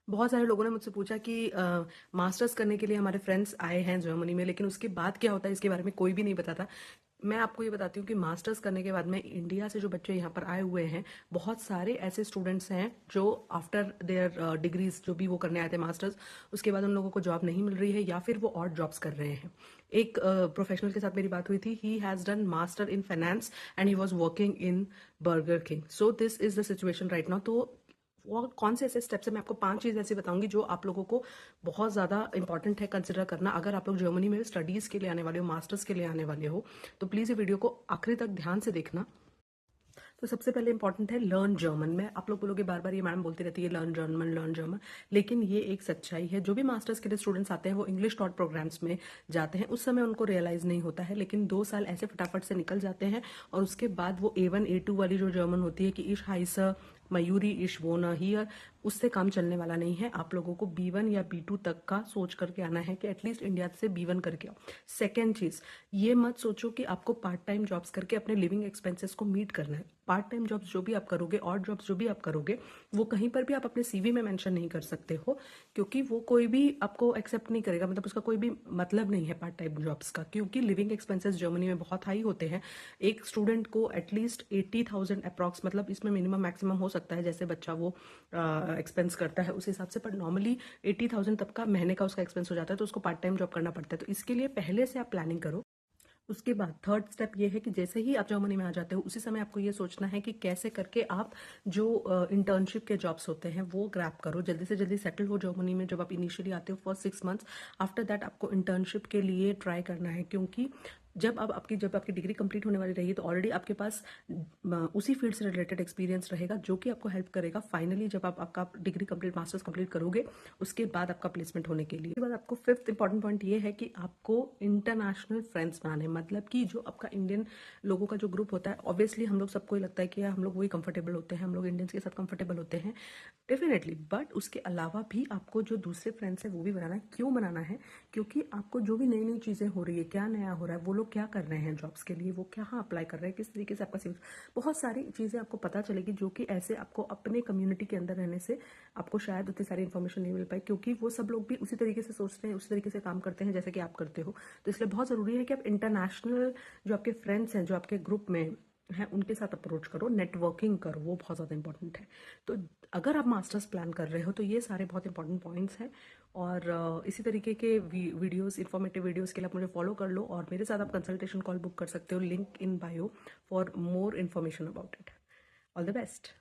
बहुत सारे लोगों ने मुझसे पूछा कि मास्टर्स करने के लिए हमारे फ्रेंड्स आए हैं जर्मनी में, लेकिन उसके बाद क्या होता है इसके बारे में कोई भी नहीं बताता। मैं आपको ये बताती हूँ कि मास्टर्स करने के बाद में इंडिया से जो बच्चे यहाँ पर आए हुए हैं, बहुत सारे ऐसे स्टूडेंट्स हैं जो आफ्टर देयर डिग्रीज जो भी वो करने आए थे मास्टर्स, उसके बाद उन लोगों को जॉब नहीं मिल रही है या फिर वो और जॉब्स कर रहे हैं। एक प्रोफेशनल के साथ मेरी बात हुई थी, he has done master in finance and he was working in burger king. So this is the situation right now. तो वो कौन से ऐसे स्टेप्स है, मैं आपको 5 चीज़ ऐसी बताऊंगी जो आप लोगों को बहुत ज़्यादा इंपॉर्टेंट है कंसिडर करना अगर आप लोग जर्मनी में स्टडीज़ के लिए आने वाले हो, मास्टर्स के लिए आने वाले हो। तो प्लीज़ ये वीडियो को आखिरी तक ध्यान से देखना। तो सबसे पहले इंपॉर्टेंट है लर्न जर्मन। में आप लोग बोलोगे बार बार ये मैडम बोलती रहती है लर्न जर्मन लर्न जर्मन, लेकिन ये एक सच्चाई है। जो भी मास्टर्स के लिए स्टूडेंट्स आते हैं वो इंग्लिश टॉट प्रोग्राम्स में जाते हैं, उस समय उनको रियलाइज नहीं होता है, लेकिन 2 साल ऐसे फटाफट से निकल जाते हैं और उसके बाद वो A1 A2 वाली जो जर्मन होती है कि इश हाइसर मयूरी इश वोना हियर, उससे काम चलने वाला नहीं है। आप लोगों को B1 या B2 तक का सोच करके आना है कि एटलीस्ट इंडिया से B1 करके आओ। सेकेंड चीज, ये मत सोचो कि आपको पार्ट टाइम जॉब्स करके अपने लिविंग एक्सपेंसेस को मीट करना है। पार्ट टाइम जॉब्स जो भी आप करोगे और जॉब्स जो भी आप करोगे वो कहीं पर भी आप अपने CV में मेंशन नहीं कर सकते हो, क्योंकि वो कोई भी आपको एक्सेप्ट नहीं करेगा। मतलब उसका कोई भी मतलब नहीं है पार्ट टाइम जॉब्स का, क्योंकि लिविंग एक्सपेंसेस जर्मनी में बहुत हाई होते हैं। एक स्टूडेंट को एटलीस्ट 80,000 अप्रॉक्स, मतलब इसमें मिनिमम मैक्सिमम हो सकता है जैसे बच्चा वो एक्सपेंस करता है उस हिसाब से, पर नॉर्मली 80,000 तक का महीने का उसका एक्सपेंस हो जाता है, तो उसको पार्ट टाइम जॉब करना पड़ता है। तो इसके लिए पहले से आप प्लानिंग करो। उसके बाद थर्ड स्टेप ये है कि जैसे ही आप जर्मनी में आ जाते हो उसी समय आपको ये सोचना है कि कैसे करके आप जो इंटर्नशिप के जॉब्स होते हैं वो ग्रैब करो, जल्दी से जल्दी सेटल हो जर्मनी में। जब आप इनिशियली आते हो फर्स्ट 6 मंथ्स, आफ्टर दैट आपको इंटर्नशिप के लिए ट्राई करना है, क्योंकि जब आपकी डिग्री कंप्लीट होने वाली रहेगी तो ऑलरेडी आपके पास उसी फील्ड से रिलेटेड एक्सपीरियंस रहेगा जो कि आपको हेल्प करेगा फाइनली जब आप आपका डिग्री कंप्लीट मास्टर्स कंप्लीट करोगे उसके बाद आपका प्लेसमेंट होने के लिए। उसके बाद आपको फिफ्थ इंपॉर्टेंट पॉइंट ये है कि आपको इंटरनेशनल फ्रेंड्स बनाने हैं। मतलब कि जो आपका इंडियन लोगों का जो ग्रुप होता है, ऑब्वियसली हम लोग सबको ही लगता है कि यार हम लोग वही कंफर्टेबल होते हैं, हम लोग इंडियंस के साथ कंफर्टेबल होते हैं, डेफिनेटली। बट उसके अलावा भी आपको जो दूसरे फ्रेंड्स हैं वो भी बनाना है। क्यों बनाना है? क्योंकि आपको जो भी नई नई चीज़ें हो रही है, क्या नया हो रहा है, वो लोग क्या कर रहे हैं जॉब्स के लिए, वो क्या अप्लाई कर रहे हैं, किस तरीके से आपका सीवी, बहुत सारी चीज़ें आपको पता चलेगी जो कि ऐसे आपको अपने कम्युनिटी के अंदर रहने से आपको शायद उतनी सारी इन्फॉर्मेशन नहीं मिल पाए, क्योंकि वो सब लोग भी उसी तरीके से सोचते हैं, उसी तरीके से काम करते हैं जैसे कि आप करते हो। तो इसलिए बहुत ज़रूरी है कि आप इंटरनेशनल जो आपके फ्रेंड्स हैं, जो आपके ग्रुप में हैं, उनके साथ अप्रोच करो, नेटवर्किंग करो, वो बहुत ज़्यादा इंपॉर्टेंट है। तो अगर आप मास्टर्स प्लान कर रहे हो तो ये सारे बहुत इंपॉर्टेंट पॉइंट्स हैं। और इसी तरीके के वीडियोस, इंफॉर्मेटिव वीडियोस के लिए आप मुझे फॉलो कर लो और मेरे साथ आप कंसल्टेशन कॉल बुक कर सकते हो, link in bio, for more information about it. All the best.